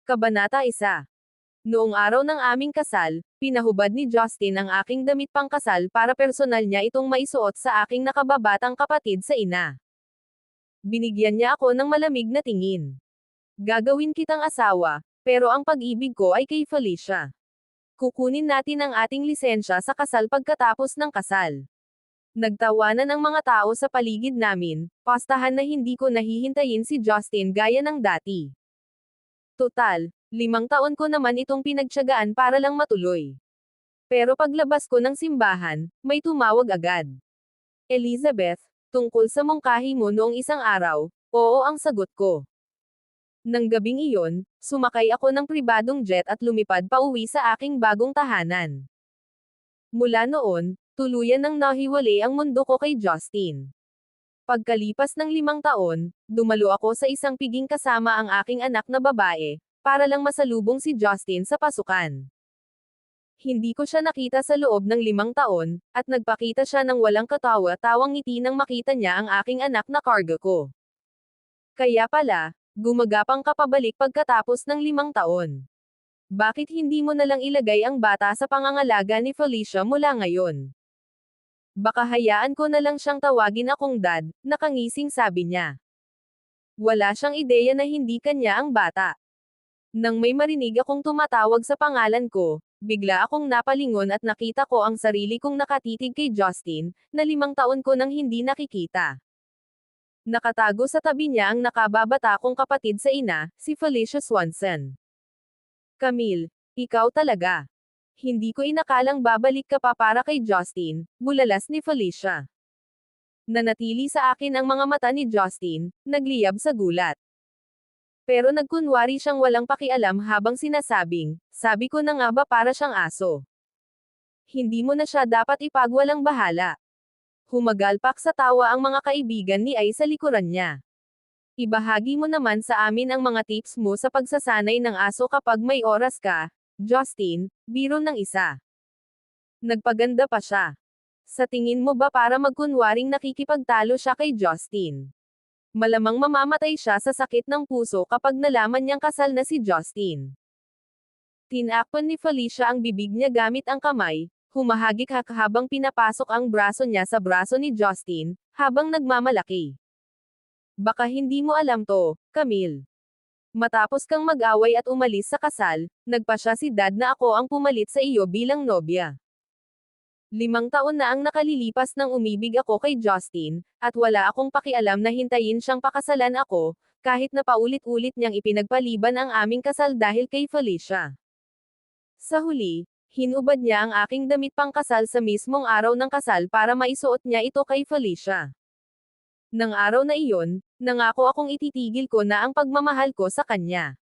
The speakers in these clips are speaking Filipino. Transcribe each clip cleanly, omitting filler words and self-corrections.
Kabanata 1. Noong araw ng aming kasal, pinahubad ni Justin ang aking damit pangkasal para personal niya itong maisuot sa aking nakababatang kapatid sa ina. Binigyan niya ako ng malamig na tingin. Gagawin kitang asawa, pero ang pag-ibig ko ay kay Felicia. Kukunin natin ang ating lisensya sa kasal pagkatapos ng kasal. Nagtawanan ang mga tao sa paligid namin, pastahan na hindi ko nahihintayin si Justin gaya ng dati. Total, 5 taon ko naman itong pinagtiyagaan para lang matuloy. Pero paglabas ko ng simbahan, may tumawag agad. Elizabeth, tungkol sa mungkahi mo noong isang araw, oo ang sagot ko. Nang gabing iyon, sumakay ako ng pribadong jet at lumipad pauwi sa aking bagong tahanan. Mula noon, tuluyan nang nahiwalay ang mundo ko kay Justin. Pagkalipas ng 5 taon, dumalo ako sa isang piging kasama ang aking anak na babae, para lang masalubong si Justin sa pasukan. Hindi ko siya nakita sa loob ng 5 taon, at nagpakita siya ng walang katawa-tawang ngiti nang makita niya ang aking anak na cargo ko. Kaya pala, gumagapang ka pabalik pagkatapos ng 5 taon. Bakit hindi mo nalang ilagay ang bata sa pangangalaga ni Felicia mula ngayon? Baka hayaan ko na lang siyang tawagin akong dad, nakangising sabi niya. Wala siyang ideya na hindi kanya ang bata. Nang may marinig akong tumatawag sa pangalan ko, bigla akong napalingon at nakita ko ang sarili kong nakatitig kay Justin, na 5 taon ko nang hindi nakikita. Nakatago sa tabi niya ang nakababata kong kapatid sa ina, si Felicia Swanson. Camille, ikaw talaga. Hindi ko inakalang babalik ka pa para kay Justin, bulalas ni Felicia. Nanatili sa akin ang mga mata ni Justin, nagliyab sa gulat. Pero nagkunwari siyang walang pakialam habang sinasabing, sabi ko na nga ba para siyang aso. Hindi mo na siya dapat ipagwalang bahala. Humagalpak sa tawa ang mga kaibigan ni Ay sa likuran niya. Ibahagi mo naman sa amin ang mga tips mo sa pagsasanay ng aso kapag may oras ka, Justin, biro ng isa. Nagpaganda pa siya. Sa tingin mo ba para magkunwaring nakikipagtalo siya kay Justin? Malamang mamamatay siya sa sakit ng puso kapag nalaman niyang kasal na si Justin. Tinakpan ni Felicia ang bibig niya gamit ang kamay, humahagik habang pinapasok ang braso niya sa braso ni Justin, habang nagmamalaki. Baka hindi mo alam to, Camille. Matapos kang mag-away at umalis sa kasal, nagpasya si Dad na ako ang pumalit sa iyo bilang nobya. 5 taon na ang nakalilipas nang umibig ako kay Justin, at wala akong pakialam na hintayin siyang pakasalan ako, kahit na paulit-ulit niyang ipinagpaliban ang aming kasal dahil kay Felicia. Sa huli, hinubad niya ang aking damit pangkasal sa mismong araw ng kasal para maisuot niya ito kay Felicia. Nang araw na iyon, nangako akong ititigil ko na ang pagmamahal ko sa kanya.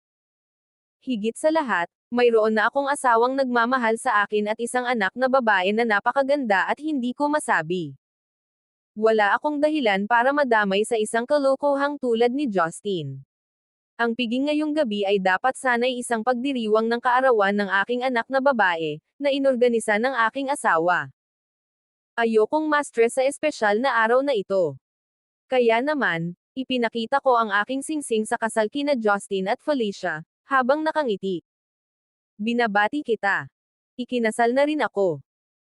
Higit sa lahat, mayroon na akong asawang nagmamahal sa akin at isang anak na babae na napakaganda at hindi ko masabi. Wala akong dahilan para madamay sa isang kalokohang tulad ni Justin. Ang piging ngayong gabi ay dapat sana'y isang pagdiriwang ng kaarawan ng aking anak na babae, na inorganisa ng aking asawa. Ayokong ma-stress sa espesyal na araw na ito. Kaya naman, ipinakita ko ang aking singsing sa kasal kina Justin at Felicia, habang nakangiti. Binabati kita. Ikinasal na rin ako.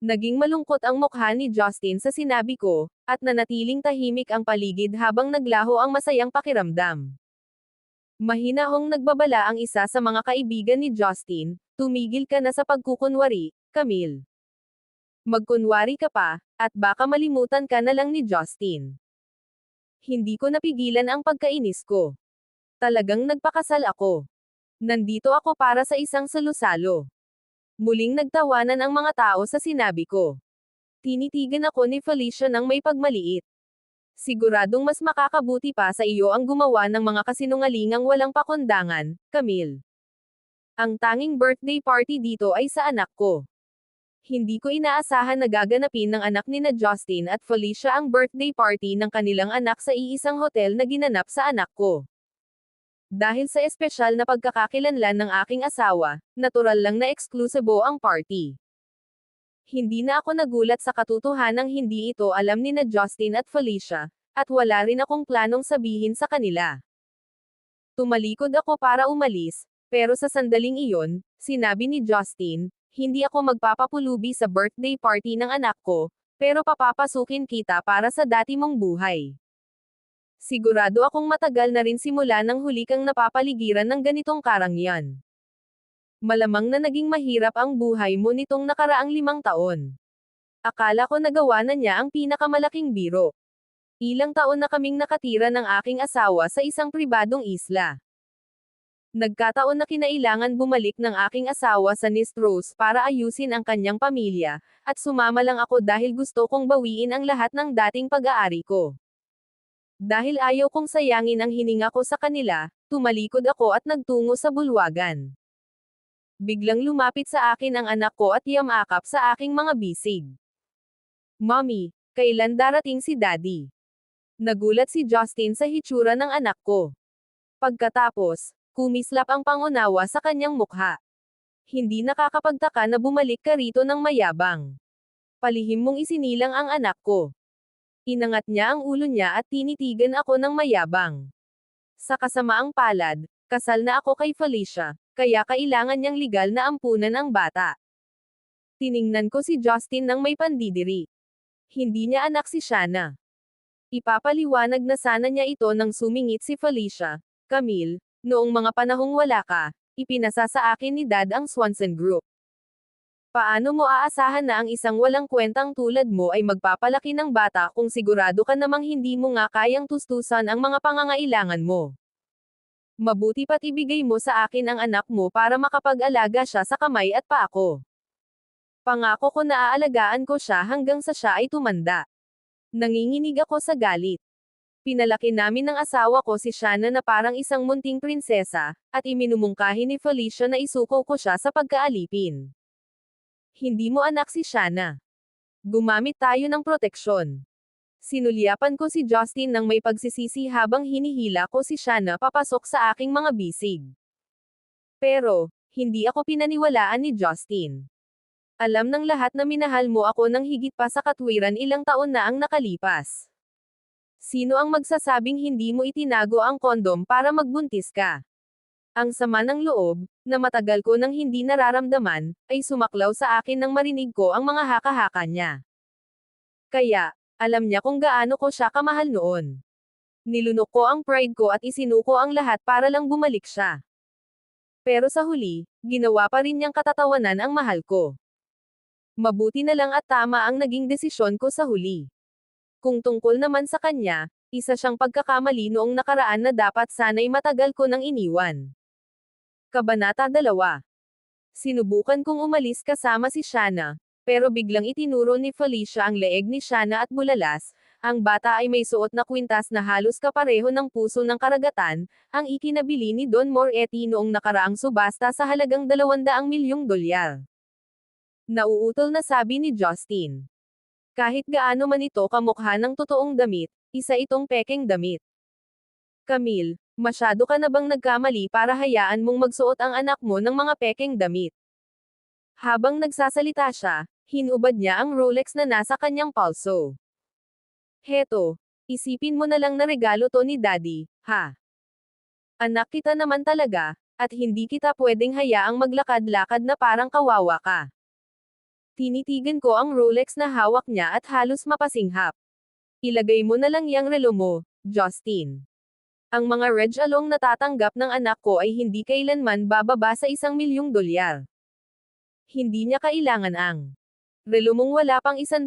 Naging malungkot ang mukha ni Justin sa sinabi ko, at nanatiling tahimik ang paligid habang naglaho ang masayang pakiramdam. Mahinahong nagbabala ang isa sa mga kaibigan ni Justin, tumigil ka na sa pagkukunwari, Camille. Magkunwari ka pa, at baka malimutan ka na lang ni Justin. Hindi ko napigilan ang pagkainis ko. Talagang nagpakasal ako. Nandito ako para sa isang salusalo. Muling nagtawanan ang mga tao sa sinabi ko. Tinitigan ako ni Felicia ng may pagmaliit. Siguradong mas makakabuti pa sa iyo ang gumawa ng mga kasinungalingang walang pakundangan, Camille. Ang tanging birthday party dito ay sa anak ko. Hindi ko inaasahan na gaganapin ng anak ni na Justin at Felicia ang birthday party ng kanilang anak sa iisang hotel na ginanap sa anak ko. Dahil sa espesyal na pagkakakilanlan ng aking asawa, natural lang na eksklusibo ang party. Hindi na ako nagulat sa katotohanang hindi ito alam ni na Justin at Felicia, at wala rin akong planong sabihin sa kanila. Tumalikod ako para umalis, Pero sa sandaling iyon, sinabi ni Justin, hindi ako magpapapulubi sa birthday party ng anak ko, pero papapasukin kita para sa dati mong buhay. Sigurado akong matagal na rin simula nang huli kang napapaligiran ng ganitong karangyan. Malamang na naging mahirap ang buhay mo nitong nakaraang 5 taon. Akala ko nagawa na niya ang pinakamalaking biro. Ilang taon na kaming nakatira ng aking asawa sa isang pribadong isla. Nagkataon na kinailangan bumalik ng aking asawa sa Nistros para ayusin ang kanyang pamilya, at sumama lang ako dahil gusto kong bawiin ang lahat ng dating pag-aari ko. Dahil ayaw kong sayangin ang hininga ko sa kanila, tumalikod ako at nagtungo sa bulwagan. Biglang lumapit sa akin ang anak ko at yamakap sa aking mga bisig. Mommy, kailan darating si Daddy? Nagulat si Justin sa hitsura ng anak ko. Pagkatapos, kumislap ang pangunawa sa kanyang mukha. Hindi nakakapagtaka na bumalik ka rito ng mayabang. Palihim mong isinilang ang anak ko. Inangat niya ang ulo niya at tinitigan ako ng mayabang. Sa kasamaang palad, kasal na ako kay Felicia, kaya kailangan niyang legal na ampunan ang bata. Tiningnan ko si Justin nang may pandidiri. Hindi niya anak si Shanna. Ipapaliwanag na sana niya ito nang sumingit si Felicia. Camille, noong mga panahong wala ka, ipinasa sa akin ni Dad ang Swanson Group. Paano mo aasahan na ang isang walang kwentang tulad mo ay magpapalaki ng bata kung sigurado ka namang hindi mo nga kayang tustusan ang mga pangangailangan mo? Mabuti pa't ibigay mo sa akin ang anak mo para makapag-alaga siya sa kamay at paa ko. Pangako ko na aalagaan ko siya hanggang sa siya ay tumanda. Nanginginig ako sa galit. Pinalaki namin ng asawa ko si Shanna na parang isang munting prinsesa, at iminumungkahi ni Felicia na isuko ko siya sa pagkaalipin. Hindi mo anak si Shanna. Gumamit tayo ng proteksyon. Sinulyapan ko si Justin nang may pagsisisi habang hinihila ko si Shanna papasok sa aking mga bisig. Pero, hindi ako pinaniwalaan ni Justin. Alam ng lahat na minahal mo ako ng higit pa sa katwiran ilang taon na ang nakalipas. Sino ang magsasabing hindi mo itinago ang kondom para magbuntis ka? Ang sama ng loob, na matagal ko nang hindi nararamdaman, ay sumaklaw sa akin nang marinig ko ang mga haka-haka niya. Kaya, alam niya kung gaano ko siya kamahal noon. Nilunok ko ang pride ko at isinuko ang lahat para lang bumalik siya. Pero sa huli, ginawa pa rin niyang katatawanan ang mahal ko. Mabuti na lang at tama ang naging desisyon ko sa huli. Kung tungkol naman sa kanya, isa siyang pagkakamali noong nakaraan na dapat sana'y matagal ko nang iniwan. Kabanata 2. Sinubukan kong umalis kasama si Shanna, pero biglang itinuro ni Felicia ang leeg ni Shanna at bulalas, ang bata ay may suot na kwintas na halos kapareho ng puso ng karagatan, ang ikinabili ni Don Moretti noong nakaraang subasta sa halagang $200 milyong. Nauutol na sabi ni Justin. Kahit gaano man ito kamukha ng totoong damit, isa itong pekeng damit. Camille, masyado ka na bang nagkamali para hayaan mong magsuot ang anak mo ng mga pekeng damit? Habang nagsasalita siya, hinubad niya ang Rolex na nasa kanyang palso. Heto, isipin mo na lang na regalo to ni Daddy, ha? Anak kita naman talaga, at hindi kita pwedeng hayaang maglakad-lakad na parang kawawa ka. Tinitigan ko ang Rolex na hawak niya at halos mapasinghap. Ilagay mo na lang yang relo mo, Justin. Ang mga reg along natatanggap ng anak ko ay hindi kailanman bababa sa $1 milyong. Hindi niya kailangan ang relo mong wala pang $100,000.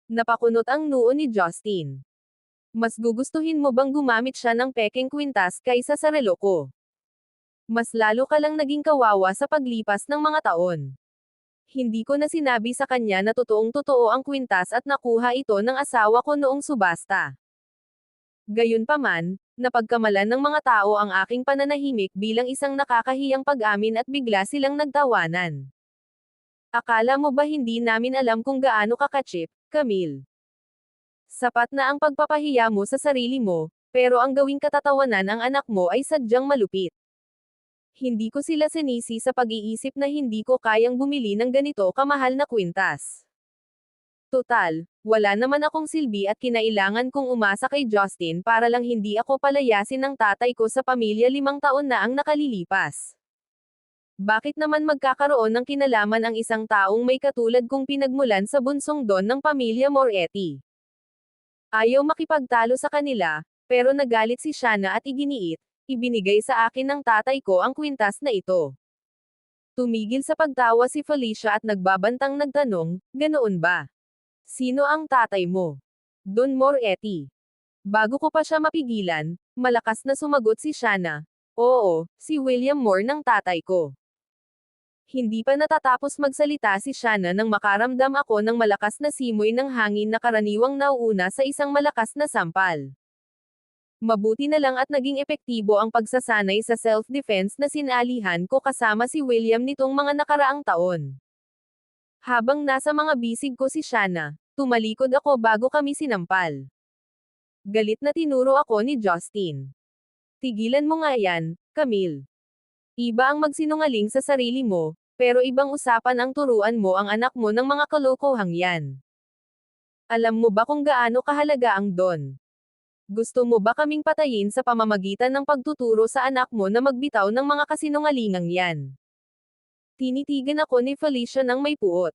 Napakunot ang noo ni Justin. Mas gugustuhin mo bang gumamit siya ng pekeng kwintas kaysa sa relo ko? Mas lalo ka lang naging kawawa sa paglipas ng mga taon. Hindi ko na sinabi sa kanya na totoong-totoo ang kwintas at nakuha ito ng asawa ko noong subasta. Gayunpaman, napagkamalan ng mga tao ang aking pananahimik bilang isang nakakahiyang pag-amin at bigla silang nagtawanan. Akala mo ba hindi namin alam kung gaano ka ka-cheap, Camille? Sapat na ang pagpapahiya mo sa sarili mo, pero ang gawing katatawanan ang anak mo ay sadyang malupit. Hindi ko sila sinisi sa pag-iisip na hindi ko kayang bumili ng ganito kamahal na kwintas. Tutal, wala naman akong silbi at kinailangan kong umasa kay Justin para lang hindi ako palayasin ng tatay ko sa pamilya 5 taon na ang nakalilipas. Bakit naman magkakaroon ng kinalaman ang isang taong may katulad kong pinagmulan sa bunsong don ng pamilya Moretti? Ayaw makipagtalo sa kanila, pero nagalit si Shanna at iginiit, ibinigay sa akin ng tatay ko ang kwintas na ito. Tumigil sa pagtawa si Felicia at nagbabantang nagtanong, ganoon ba? Sino ang tatay mo? Don Moretti. Bago ko pa siya mapigilan, malakas na sumagot si Shanna. Oo, si William Moore ng tatay ko. Hindi pa natatapos magsalita si Shanna nang makaramdam ako ng malakas na simoy ng hangin na karaniwang nauuna sa isang malakas na sampal. Mabuti na lang at naging epektibo ang pagsasanay sa self-defense na sinalihan ko kasama si William nitong mga nakaraang taon. Habang nasa mga bisig ko si Shanna, tumalikod ako bago kami sinampal. Galit na tinuro ako ni Justin. Tigilan mo nga yan, Camille. Iba ang magsinungaling sa sarili mo, pero ibang usapan ang turuan mo ang anak mo ng mga kalokohang yan. Alam mo ba kung gaano kahalaga ang don? Gusto mo ba kaming patayin sa pamamagitan ng pagtuturo sa anak mo na magbitaw ng mga kasinungalingang yan? Tinitigan ako ni Felicia ng may puot.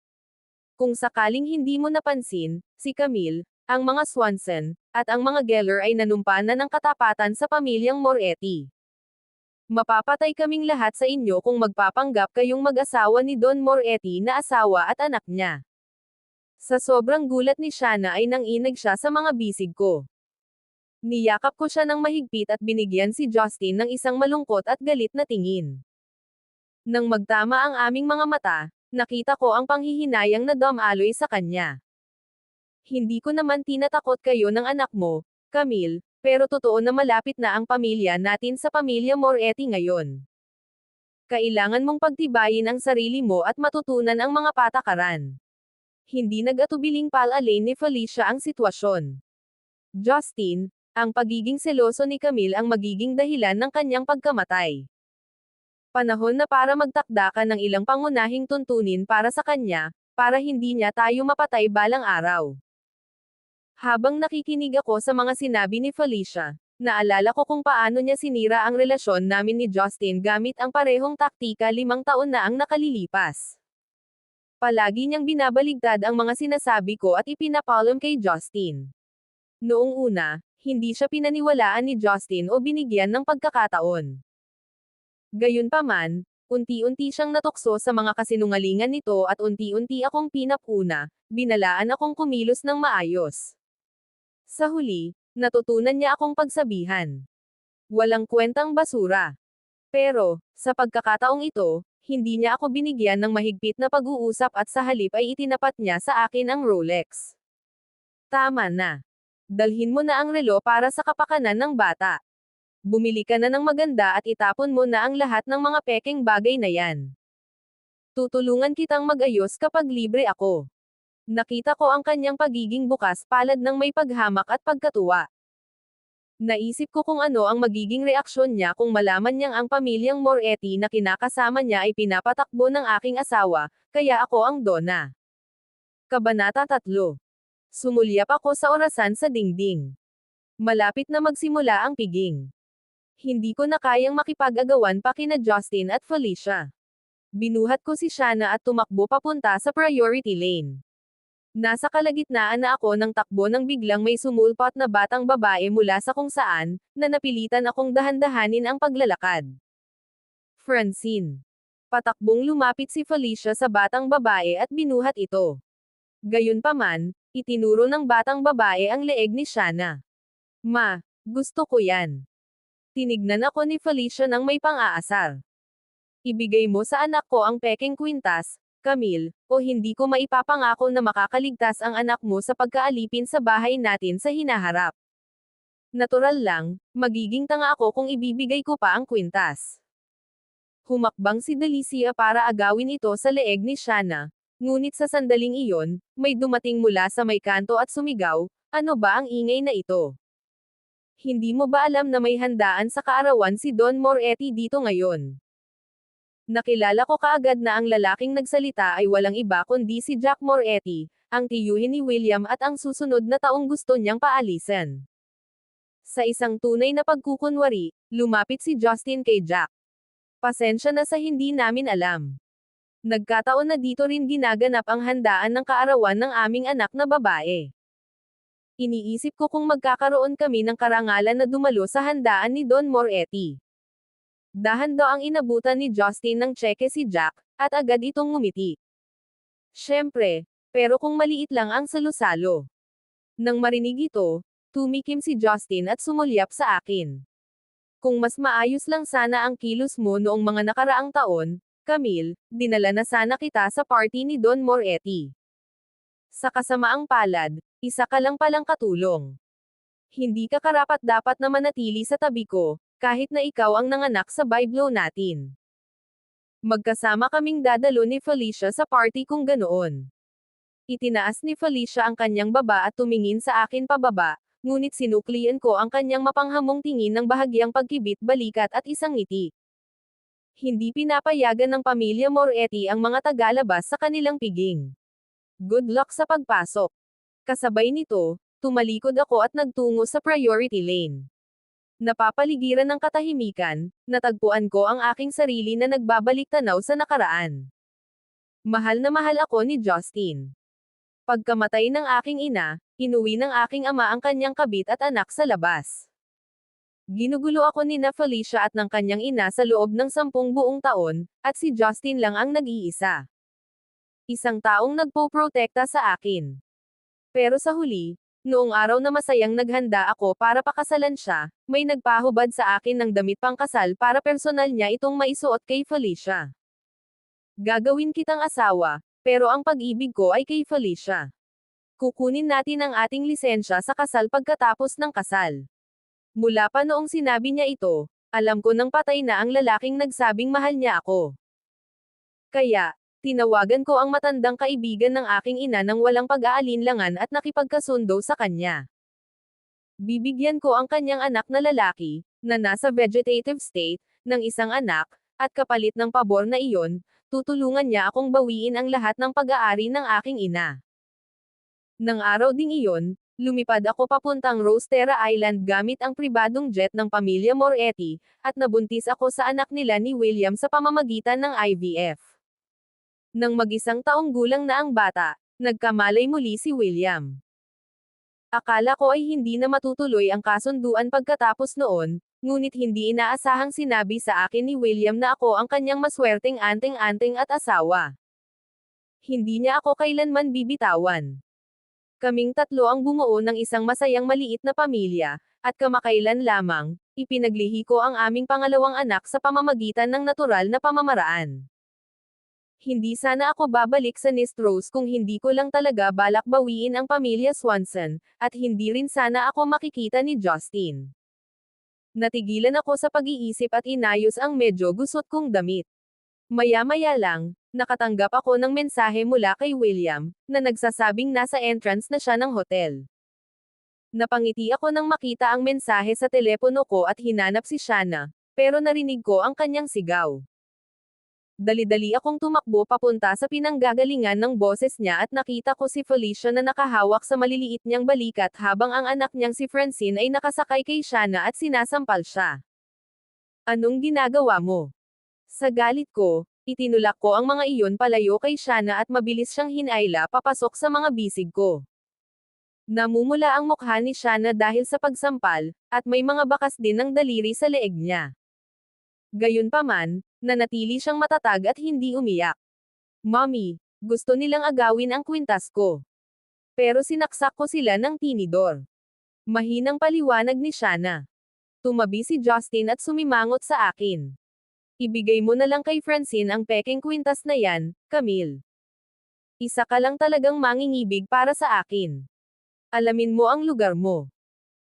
Kung sakaling hindi mo napansin, si Camille, ang mga Swanson, at ang mga Geller ay nanumpa na ng katapatan sa pamilyang Moretti. Mapapatay kaming lahat sa inyo kung magpapanggap kayong mag-asawa ni Don Moretti na asawa at anak niya. Sa sobrang gulat ni Shanna ay nanginag siya sa mga bisig ko. Niyakap ko siya ng mahigpit at binigyan si Justin ng isang malungkot at galit na tingin. Nang magtama ang aming mga mata, nakita ko ang panghihinayang na dumaloy sa kanya. Hindi ko naman tinatakot kayo ng anak mo, Camille, pero totoo na malapit na ang pamilya natin sa pamilya Moretti ngayon. Kailangan mong pagtibayin ang sarili mo at matutunan ang mga patakaran. Hindi nag-atubiling palalain ni Felicia ang sitwasyon. Justin, ang pagiging seloso ni Camille ang magiging dahilan ng kanyang pagkamatay. Panahon na para magtakda ka ng ilang pangunahing tuntunin para sa kanya, para hindi niya tayo mapatay balang araw. Habang nakikinig ako sa mga sinabi ni Felicia, naalala ko kung paano niya sinira ang relasyon namin ni Justin gamit ang parehong taktika 5 taon na ang nakalilipas. Palagi niyang binabaligtad ang mga sinasabi ko at ipinapalam kay Justin. Noong una, hindi siya pinaniwalaan ni Justin o binigyan ng pagkakataon. Gayunpaman, unti-unti siyang natukso sa mga kasinungalingan nito at unti-unti akong pinapuna, binalaan akong kumilos ng maayos. Sa huli, natutunan niya akong pagsabihan. Walang kwentang basura. Pero, sa pagkakataong ito, hindi niya ako binigyan ng mahigpit na pag-uusap at sa halip ay itinapat niya sa akin ang Rolex. Tama na. Dalhin mo na ang relo para sa kapakanan ng bata. Bumili ka na ng maganda at itapon mo na ang lahat ng mga pekeng bagay na yan. Tutulungan kitang mag-ayos kapag libre ako. Nakita ko ang kanyang pagiging bukas palad ng may paghamak at pagkatuwa. Naisip ko kung ano ang magiging reaksyon niya kung malaman niyang ang pamilyang Moretti na kinakasama niya ay pinapatakbo ng aking asawa, kaya ako ang dona. Kabanata 3. Sumulyap ako sa orasan sa dingding. Malapit na magsimula ang piging. Hindi ko na kayang makipag-agawan pa kina Justin at Felicia. Binuhat ko si Shanna at tumakbo papunta sa priority lane. Nasa kalagitnaan na ako ng takbo nang biglang may sumulpot na batang babae mula sa kung saan, na napilitan akong dahan-dahanin ang paglalakad. Francine. Patakbong lumapit si Felicia sa batang babae at binuhat ito. Gayunpaman, itinuro ng batang babae ang leeg ni Shanna. Ma, gusto ko yan. Tinignan ako ni Felicia nang may pang-aasar. Ibigay mo sa anak ko ang pekeng kwintas, Camille, o hindi ko maipapangako na makakaligtas ang anak mo sa pagkaalipin sa bahay natin sa hinaharap. Natural lang, magiging tanga ako kung ibibigay ko pa ang kwintas. Humakbang si Delicia para agawin ito sa leeg ni Shanna, ngunit sa sandaling iyon, may dumating mula sa may kanto at sumigaw, ano ba ang ingay na ito? Hindi mo ba alam na may handaan sa kaarawan si Don Moretti dito ngayon? Nakilala ko kaagad na ang lalaking nagsalita ay walang iba kundi si Jack Moretti, ang tiyuhin ni William at ang susunod na taong gusto niyang paalisan. Sa isang tunay na pagkukunwari, lumapit si Justin kay Jack. Pasensya na sa hindi namin alam. Nagkataon na dito rin ginaganap ang handaan ng kaarawan ng aming anak na babae. Iniisip ko kung magkakaroon kami ng karangalan na dumalo sa handaan ni Don Moretti. Dahan-daang inabutan ni Justin ng tseke si Jack, at agad itong ngumiti. Siyempre, pero kung maliit lang ang salo-salo. Nang marinig ito, tumikim si Justin at sumulyap sa akin. Kung mas maayos lang sana ang kilos mo noong mga nakaraang taon, Camille, dinala na sana kita sa party ni Don Moretti. Sa kasamaang palad, isa ka lang palang katulong. Hindi ka karapat-dapat na manatili sa tabi ko, kahit na ikaw ang nanganak sa Biblo natin. Magkasama kaming dadalo ni Felicia sa party kung ganoon. Itinaas ni Felicia ang kanyang baba at tumingin sa akin pababa, ngunit sinuklian ko ang kanyang mapanghamong tingin ng bahagyang pagkibit balikat at isang ngiti. Hindi pinapayagan ng pamilya Moretti ang mga tagalabas sa kanilang piging. Good luck sa pagpasok. Kasabay nito, tumalikod ako at nagtungo sa priority lane. Napapaligiran ng katahimikan, natagpuan ko ang aking sarili na nagbabalik tanaw sa nakaraan. Mahal na mahal ako ni Justin. Pagkamatay ng aking ina, inuwi ng aking ama ang kanyang kabit at anak sa labas. Ginugulo ako ni Felicia at ng kanyang ina sa loob ng 10 buong taon, at si Justin lang ang nag-iisa. Isang taong nagpoprotekta sa akin. Pero sa huli, noong araw na masayang naghanda ako para pakasalan siya, may nagpahubad sa akin ng damit pangkasal para personal niya itong maisuot kay Felicia. Gagawin kitang asawa, pero ang pag-ibig ko ay kay Felicia. Kukunin natin ang ating lisensya sa kasal pagkatapos ng kasal. Mula pa noong sinabi niya ito, alam ko nang patay na ang lalaking nagsabing mahal niya ako. Kaya, tinawagan ko ang matandang kaibigan ng aking ina nang walang pag-aalinlangan at nakipagkasundo sa kanya. Bibigyan ko ang kanyang anak na lalaki, na nasa vegetative state, ng isang anak, at kapalit ng pabor na iyon, tutulungan niya akong bawiin ang lahat ng pag-aari ng aking ina. Nang araw ding iyon, lumipad ako papuntang Rostera Island gamit ang pribadong jet ng pamilya Moretti, at nabuntis ako sa anak nila ni William sa pamamagitan ng IVF. Nang mag-1 taong gulang na ang bata, nagkamalay muli si William. Akala ko ay hindi na matutuloy ang kasunduan pagkatapos noon, ngunit hindi inaasahang sinabi sa akin ni William na ako ang kanyang maswerteng anting-anting at asawa. Hindi niya ako kailanman bibitawan. Kaming tatlo ang bumuo ng isang masayang maliit na pamilya, at kamakailan lamang, ipinaglihi ko ang aming pangalawang anak sa pamamagitan ng natural na pamamaraan. Hindi sana ako babalik sa Nistros kung hindi ko lang talaga balak bawiin ang pamilya Swanson, at hindi rin sana ako makikita ni Justin. Natigilan ako sa pag-iisip at inayos ang medyo gusot kong damit. Maya-maya lang, nakatanggap ako ng mensahe mula kay William, na nagsasabing nasa entrance na siya ng hotel. Napangiti ako nang makita ang mensahe sa telepono ko at hinanap si Shanna, pero narinig ko ang kanyang sigaw. Dali-dali akong tumakbo papunta sa pinanggagalingan ng boses niya at nakita ko si Felicia na nakahawak sa maliliit niyang balikat habang ang anak niyang si Francine ay nakasakay kay Shanna at sinasampal siya. Anong ginagawa mo? Sa galit ko, itinulak ko ang mga iyon palayo kay Shanna at mabilis siyang hinayla papasok sa mga bisig ko. Namumula ang mukha ni Shanna dahil sa pagsampal, at may mga bakas din ng daliri sa leeg niya. Gayunpaman, nanatili siyang matatag at hindi umiyak. Mommy, gusto nilang agawin ang kwintas ko. Pero sinaksak ko sila ng tinidor. Mahinang paliwanag ni Shanna. Tumabi si Justin at sumimangot sa akin. Ibigay mo na lang kay Francine ang peking kwintas na yan, Camille. Isa ka lang talagang mangingibig para sa akin. Alamin mo ang lugar mo.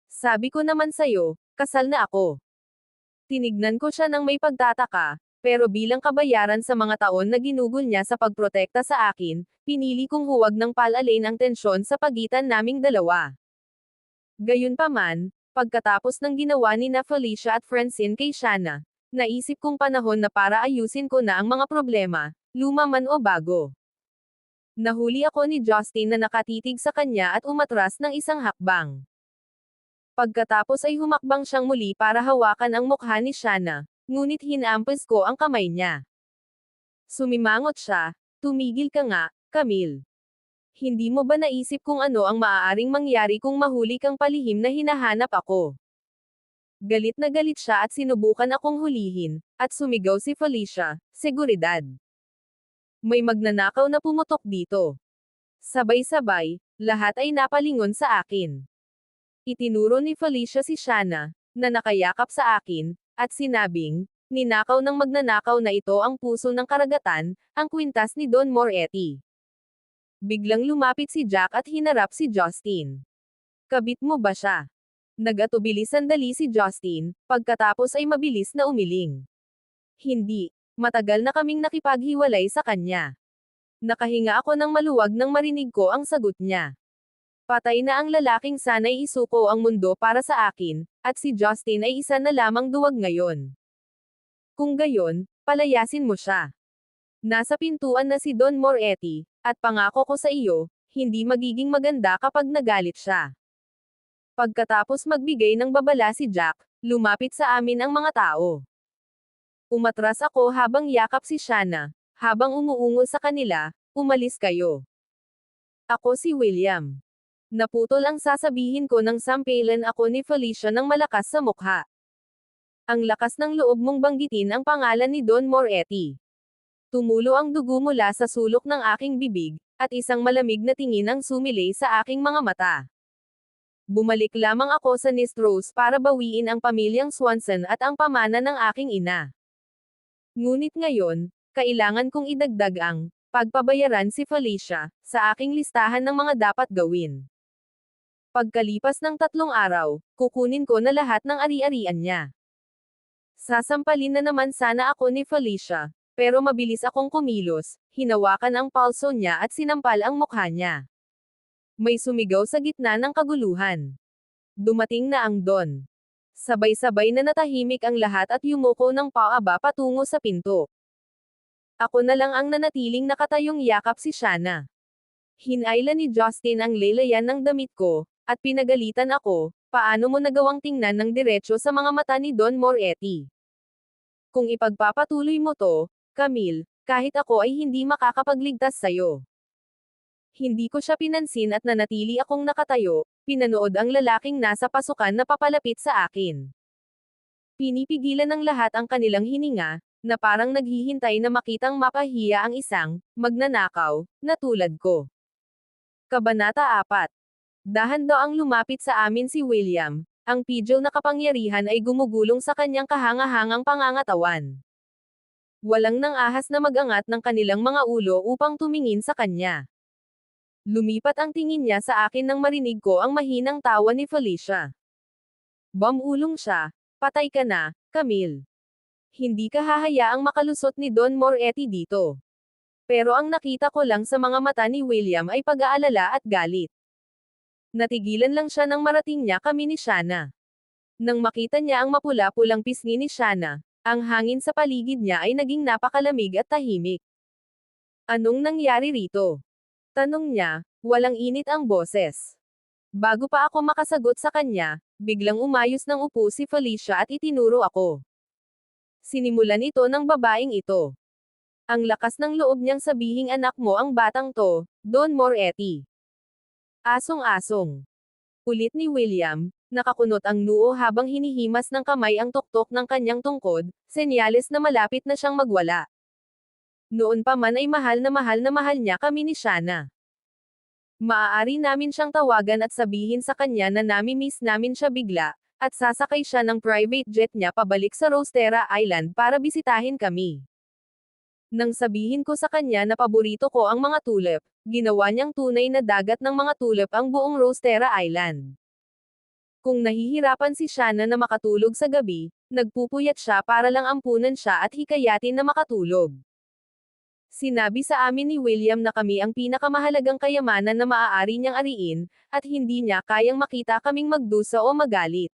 Sabi ko naman sayo, kasal na ako. Tinignan ko siya ng may pagtataka, pero bilang kabayaran sa mga taon na ginugol niya sa pagprotekta sa akin, pinili kong huwag ng palalain ang tensyon sa pagitan naming dalawa. Gayunpaman, pagkatapos ng ginawa ni Felicia at Francine kay Shanna, naisip kong panahon na para ayusin ko na ang mga problema, luma man o bago. Nahuli ako ni Justin na nakatitig sa kanya at umatras ng isang hakbang. Pagkatapos ay humakbang siyang muli para hawakan ang mukha ni Shanna, ngunit hinampas ko ang kamay niya. Sumimangot siya, tumigil ka nga, Camille. Hindi mo ba naisip kung ano ang maaaring mangyari kung mahuli kang palihim na hinahanap ako? Galit na galit siya at sinubukan akong hulihin, at sumigaw si Felicia, seguridad. May magnanakaw na pumutok dito. Sabay-sabay, lahat ay napalingon sa akin. Itinuro ni Felicia si Shanna, na nakayakap sa akin, at sinabing, ninakaw ng magnanakaw na ito ang puso ng karagatan, ang kwintas ni Don Moretti. Biglang lumapit si Jack at hinarap si Justin. Kabit mo ba siya? Nag-atubili sandali si Justin, pagkatapos ay mabilis na umiling. Hindi, matagal na kaming nakipaghiwalay sa kanya. Nakahinga ako ng maluwag nang marinig ko ang sagot niya. Patay na ang lalaking sana'y isuko ang mundo para sa akin, at si Justin ay isa na lamang duwag ngayon. Kung gayon, palayasin mo siya. Nasa pintuan na si Don Moretti, at pangako ko sa iyo, hindi magiging maganda kapag nagalit siya. Pagkatapos magbigay ng babala si Jack, lumapit sa amin ang mga tao. Umatras ako habang yakap si Shanna, habang umuungol sa kanila, umalis kayo. Ako si William. Naputol ang sasabihin ko nang sampalan ako ni Felicia ng malakas sa mukha. Ang lakas ng loob mong banggitin ang pangalan ni Don Moretti. Tumulo ang dugo mula sa sulok ng aking bibig, at isang malamig na tingin ang sumilay sa aking mga mata. Bumalik lamang ako sa Nistrose para bawiin ang pamilyang Swanson at ang pamana ng aking ina. Ngunit ngayon, kailangan kong idagdag ang pagpabayaran si Felicia sa aking listahan ng mga dapat gawin. Pagkalipas ng 3 araw, kukunin ko na lahat ng ari-arian niya. Sasampalin na naman sana ako ni Felicia, pero mabilis akong kumilos, hinawakan ang palso niya at sinampal ang mukha niya. May sumigaw sa gitna ng kaguluhan. Dumating na ang Don. Sabay-sabay na natahimik ang lahat at yumuko ng paaba patungo sa pinto. Ako na lang ang nanatiling nakatayong yakap si Shanna. Hinayla ni Justin ang lelayan ng damit ko, at pinagalitan ako, paano mo nagawang tingnan ng diretsyo sa mga mata ni Don Moretti? Kung ipagpapatuloy mo to, Camille, kahit ako ay hindi makakapagligtas sa'yo. Hindi ko siya pinansin at nanatili akong nakatayo, pinanood ang lalaking nasa pasukan na papalapit sa akin. Pinipigilan ng lahat ang kanilang hininga, na parang naghihintay na makitang mapahiya ang isang magnanakaw na tulad ko. Kabanata 4. Dahan-daang lumapit sa amin si William, ang pidgel na kapangyarihan ay gumugulong sa kanyang kahangahangang pangangatawan. Walang nang ahas na magangat ng kanilang mga ulo upang tumingin sa kanya. Lumipat ang tingin niya sa akin nang marinig ko ang mahinang tawa ni Felicia. Bamulong siya, patay ka na, Camille. Hindi ka hahayaang makalusot ni Don Moretti dito. Pero ang nakita ko lang sa mga mata ni William ay pag-aalala at galit. Natigilan lang siya nang marating niya kami ni Shanna. Nang makita niya ang mapula-pulang pisngi ni Shanna, ang hangin sa paligid niya ay naging napakalamig at tahimik. Anong nangyari rito? Tanong niya, walang init ang boses. Bago pa ako makasagot sa kanya, biglang umayos ng upo si Felicia at itinuro ako. Sinimulan ito ng babaeng ito. Ang lakas ng loob niyang sabihing anak mo ang batang to, Don Moretti. Asong-asong. Ulit ni William, nakakunot ang noo habang hinihimas ng kamay ang tuktok ng kanyang tungkod, senyales na malapit na siyang magwala. Noon pa man ay mahal na mahal niya kami ni Shanna. Maaari namin siyang tawagan at sabihin sa kanya na nami-miss namin siya bigla, at sasakay siya ng private jet niya pabalik sa Rostera Island para bisitahin kami. Nang sabihin ko sa kanya na paborito ko ang mga tulip, ginawa niyang tunay na dagat ng mga tulip ang buong Rostera Island. Kung nahihirapan si Shanna na makatulog sa gabi, nagpupuyat siya para lang ampunan siya at hikayatin na makatulog. Sinabi sa amin ni William na kami ang pinakamahalagang kayamanan na maaari niyang ariin, at hindi niya kayang makita kaming magdusa o magalit.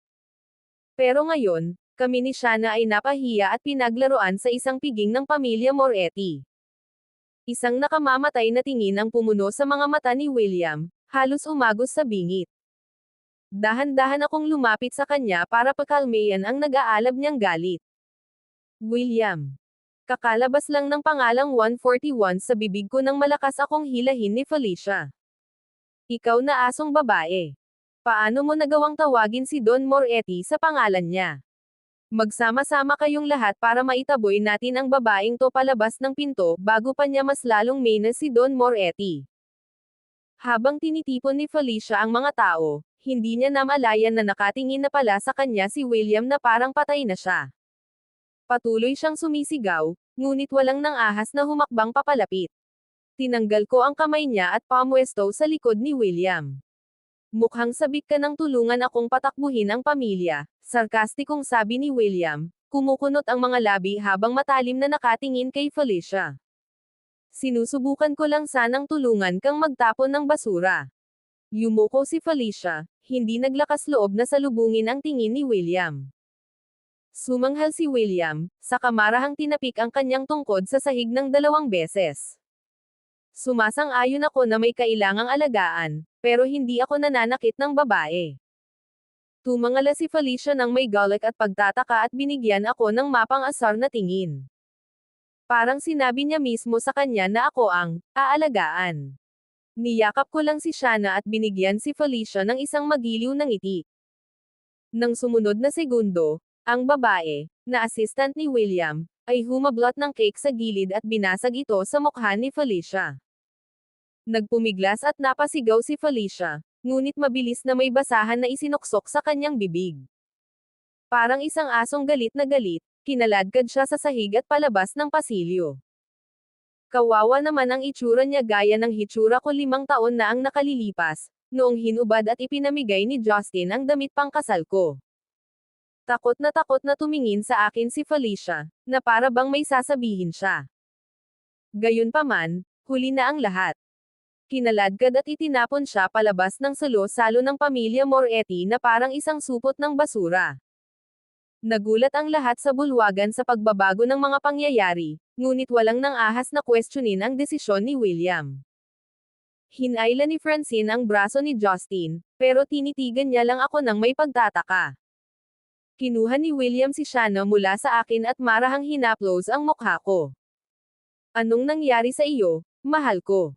Pero ngayon, kami ni Shanna ay napahiya at pinaglaruan sa isang piging ng pamilya Moretti. Isang nakamamatay na tingin ang pumuno sa mga mata ni William, halos umagos sa bingit. Dahan-dahan akong lumapit sa kanya para pakalmayan ang nag-aalab niyang galit. William. Kakalabas lang ng pangalang 141 sa bibig ko nang malakas akong hilahin ni Felicia. Ikaw na asong babae. Paano mo nagawang tawagin si Don Moretti sa pangalan niya? Magsama-sama kayong lahat para maitaboy natin ang babaeng to palabas ng pinto bago pa niya mas lalong menas si Don Moretti. Habang tinitipon ni Felicia ang mga tao, hindi niya namalayan na nakatingin na pala sa kanya si William na parang patay na siya. Patuloy siyang sumisigaw, ngunit walang nang ahas na humakbang papalapit. Tinanggal ko ang kamay niya at pamwesto sa likod ni William. Mukhang sabik ka ng tulungan akong patakbuhin ang pamilya, sarkastikong sabi ni William, kumukunot ang mga labi habang matalim na nakatingin kay Felicia. Sinusubukan ko lang sanang tulungan kang magtapon ng basura. Yumuko si Felicia, hindi naglakas loob na salubungin ang tingin ni William. Sumanghal si William, sa kamarahang tinapik ang kanyang tungkod sa sahig ng 2 beses. Sumasang-ayon ako na may kailangang alagaan, pero hindi ako nananakit ng babae. Tumangala si Felicia ng may galit at pagtataka at binigyan ako ng mapang-asar na tingin. Parang sinabi niya mismo sa kanya na ako ang aalagaan. Niyakap ko lang si Shanna at binigyan si Felicia ng isang magiliw na ngiti. Nang sumunod na segundo, ang babae, na assistant ni William, ay humablot ng cake sa gilid at binasag ito sa mukha ni Felicia. Nagpumiglas at napasigaw si Felicia, ngunit mabilis na may basahan na isinuksok sa kanyang bibig. Parang isang asong galit na galit, kinaladkad siya sa sahig at palabas ng pasilyo. Kawawa naman ang itsura niya gaya ng hitsura ko 5 taon na ang nakalilipas, noong hinubad at ipinamigay ni Justin ang damit pangkasal ko. Takot na tumingin sa akin si Felicia, na para bang may sasabihin siya. Gayunpaman, huli na ang lahat. Kinaladkad at itinapon siya palabas ng salo-salo ng pamilya Moretti na parang isang supot ng basura. Nagulat ang lahat sa bulwagan sa pagbabago ng mga pangyayari, ngunit walang nang ahas na questionin ang desisyon ni William. Hinayla ni Francine ang braso ni Justin, pero tinitigan niya lang ako ng may pagtataka. Kinuha ni William si Shanna mula sa akin at marahang hinaplos ang mukha ko. Anong nangyari sa iyo, mahal ko?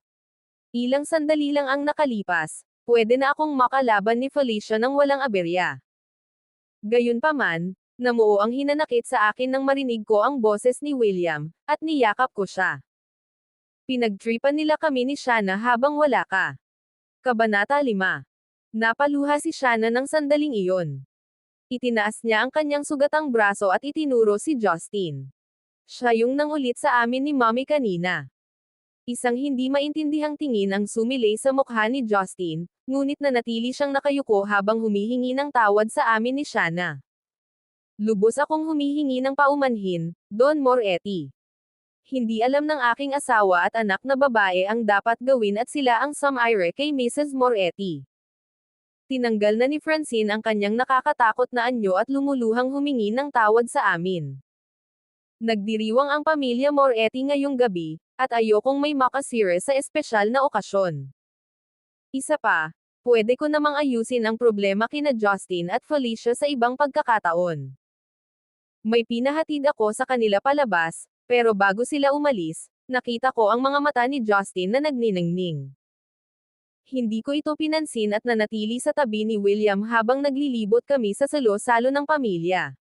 Ilang sandali lang ang nakalipas, pwede na akong makalaban ni Felicia ng walang aberya. Gayunpaman, namuo ang hinanakit sa akin nang marinig ko ang boses ni William, at niyakap ko siya. Pinagtripan nila kami ni Shanna habang wala ka. Kabanata 5. Napaluha si Shanna ng sandaling iyon. Itinaas niya ang kanyang sugatang braso at itinuro si Justin. Siya yung nangulit sa amin ni Mommy kanina. Isang hindi maintindihang tingin ang sumilay sa mukha ni Justin, ngunit nanatili siyang nakayuko habang humihingi ng tawad sa amin ni Shanna. Lubos akong humihingi ng paumanhin, Don Moretti. Hindi alam ng aking asawa at anak na babae ang dapat gawin at sila ang sumire kay Mrs. Moretti. Tinanggal na ni Francine ang kanyang nakakatakot na anyo at lumuluhang humingi ng tawad sa amin. Nagdiriwang ang pamilya Moretti ngayong gabi, at ayokong may makasire sa espesyal na okasyon. Isa pa, pwede ko namang ayusin ang problema kina Justin at Felicia sa ibang pagkakataon. May pinahatid ako sa kanila palabas, pero bago sila umalis, nakita ko ang mga mata ni Justin na nagniningning. Hindi ko ito pinansin at nanatili sa tabi ni William habang naglilibot kami sa salo-salo ng pamilya.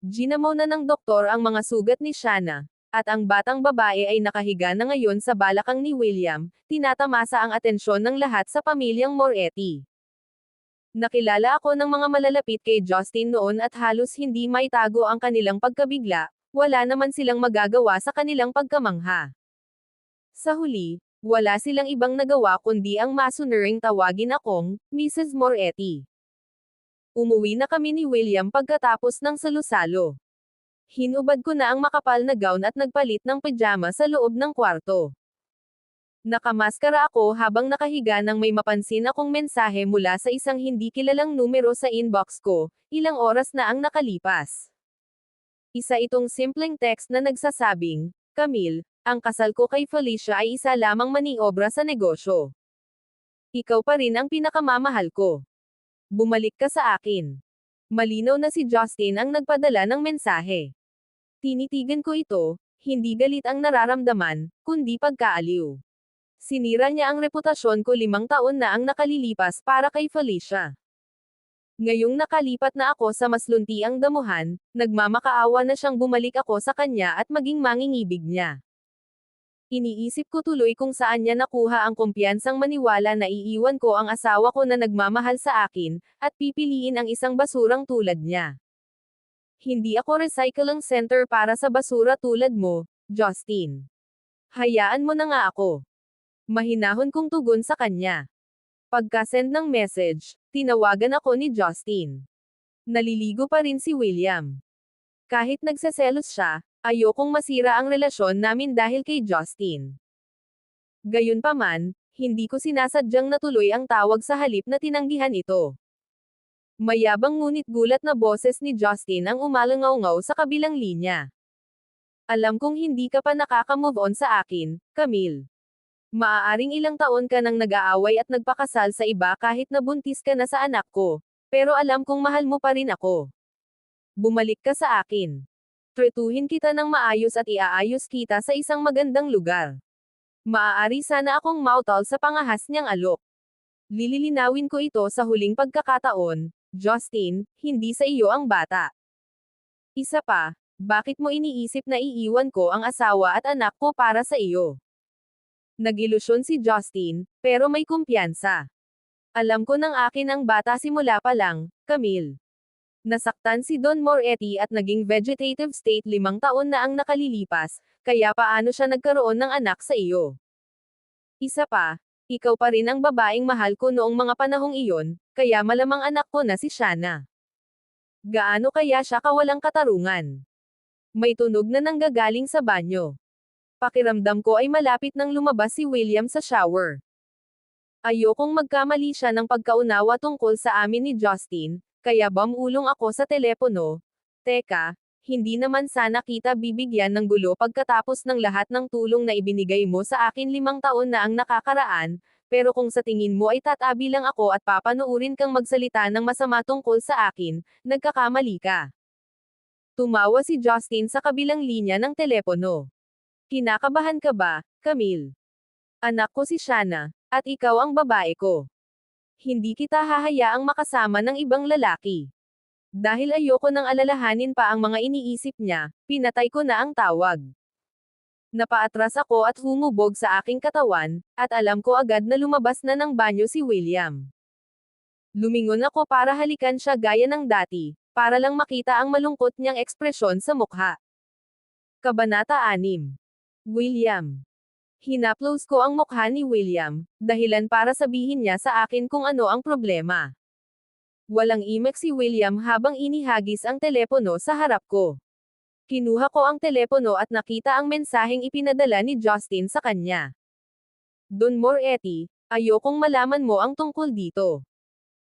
Ginamo na ng doktor ang mga sugat ni Shanna, at ang batang babae ay nakahiga na ngayon sa balakang ni William, tinatamasa ang atensyon ng lahat sa pamilyang Moretti. Nakilala ako ng mga malalapit kay Justin noon at halos hindi maitago ang kanilang pagkabigla, wala naman silang magagawa sa kanilang pagkamangha. Sa huli, wala silang ibang nagawa kundi ang masunuring tawagin akong, Mrs. Moretti. Umuwi na kami ni William pagkatapos ng salusalo. Hinubad ko na ang makapal na gown at nagpalit ng pajama sa loob ng kwarto. Nakamaskara ako habang nakahiga nang may mapansin akong mensahe mula sa isang hindi kilalang numero sa inbox ko, ilang oras na ang nakalipas. Isa itong simpleng text na nagsasabing, Camille, Ang kasal ko kay Felicia ay isa lamang maniobra sa negosyo. Ikaw pa rin ang pinakamamahal ko. Bumalik ka sa akin. Malinaw na si Justin ang nagpadala ng mensahe. Tinitigan ko ito, hindi galit ang nararamdaman, kundi pagkaaliw. Sinira niya ang reputasyon ko 5 taon na ang nakalilipas para kay Felicia. Ngayong nakalipat na ako sa mas luntiang damuhan, nagmamakaawa na siyang bumalik ako sa kanya at maging mangingibig niya. Iniisip ko tuloy kung saan niya nakuha ang kumpiyansang maniwala na iiwan ko ang asawa ko na nagmamahal sa akin, at pipiliin ang isang basurang tulad niya. Hindi ako recycling center para sa basura tulad mo, Justin. Hayaan mo na nga ako. Mahinahon kong tugon sa kanya. Pagka-send ng message, tinawagan ako ni Justin. Naliligo pa rin si William. Kahit nagseselos siya, ayokong masira ang relasyon namin dahil kay Justin. Gayunpaman, hindi ko sinasadyang natuloy ang tawag sa halip na tinanggihan ito. Mayabang ngunit gulat na boses ni Justin ang umalangaw-ngaw sa kabilang linya. Alam kong hindi ka pa nakaka-move on sa akin, Camille. Maaaring ilang taon ka nang nag-aaway at nagpakasal sa iba kahit nabuntis ka na sa anak ko, pero alam kong mahal mo pa rin ako. Bumalik ka sa akin. Tretuhin kita ng maayos at iaayos kita sa isang magandang lugar. Maaari sana akong mautol sa pangahas niyang alok. Lililinawin ko ito sa huling pagkakataon, Justin, hindi sa iyo ang bata. Isa pa, bakit mo iniisip na iiwan ko ang asawa at anak ko para sa iyo? Nagilusyon si Justin, pero may kumpiyansa. Alam ko ng akin ang bata simula pa lang, Camille. Nasaktan si Don Moretti at naging vegetative state 5 taon na ang nakalilipas, kaya paano siya nagkaroon ng anak sa iyo? Isa pa, ikaw pa rin ang babaeng mahal ko noong mga panahong iyon, kaya malamang anak ko na si Shanna. Gaano kaya siya kawalang katarungan? May tunog na nanggagaling sa banyo. Pakiramdam ko ay malapit nang lumabas si William sa shower. Ayokong magkamali siya ng pagkaunawa tungkol sa amin ni Justin, kaya bumulong ako sa telepono. Teka, hindi naman sana kita bibigyan ng gulo pagkatapos ng lahat ng tulong na ibinigay mo sa akin 5 taon na ang nakakaraan, pero kung sa tingin mo ay tatabi lang ako at papanuurin kang magsalita ng masama tungkol sa akin, nagkakamali ka. Tumawa si Justin sa kabilang linya ng telepono. Kinakabahan ka ba, Camille? Anak ko si Shanna, at ikaw ang babae ko. Hindi kita hahayaang makasama ng ibang lalaki. Dahil ayoko nang alalahanin pa ang mga iniisip niya, pinatay ko na ang tawag. Napaatras ako at humubog sa aking katawan, at alam ko agad na lumabas na ng banyo si William. Lumingon ako para halikan siya gaya ng dati, para lang makita ang malungkot niyang ekspresyon sa mukha. Kabanata 6. William. Hinaplos ko ang mukha ni William, dahilan para sabihin niya sa akin kung ano ang problema. Walang imek si William habang inihagis ang telepono sa harap ko. Kinuha ko ang telepono at nakita ang mensaheng ipinadala ni Justin sa kanya. Don Moretti, ayokong malaman mo ang tungkol dito.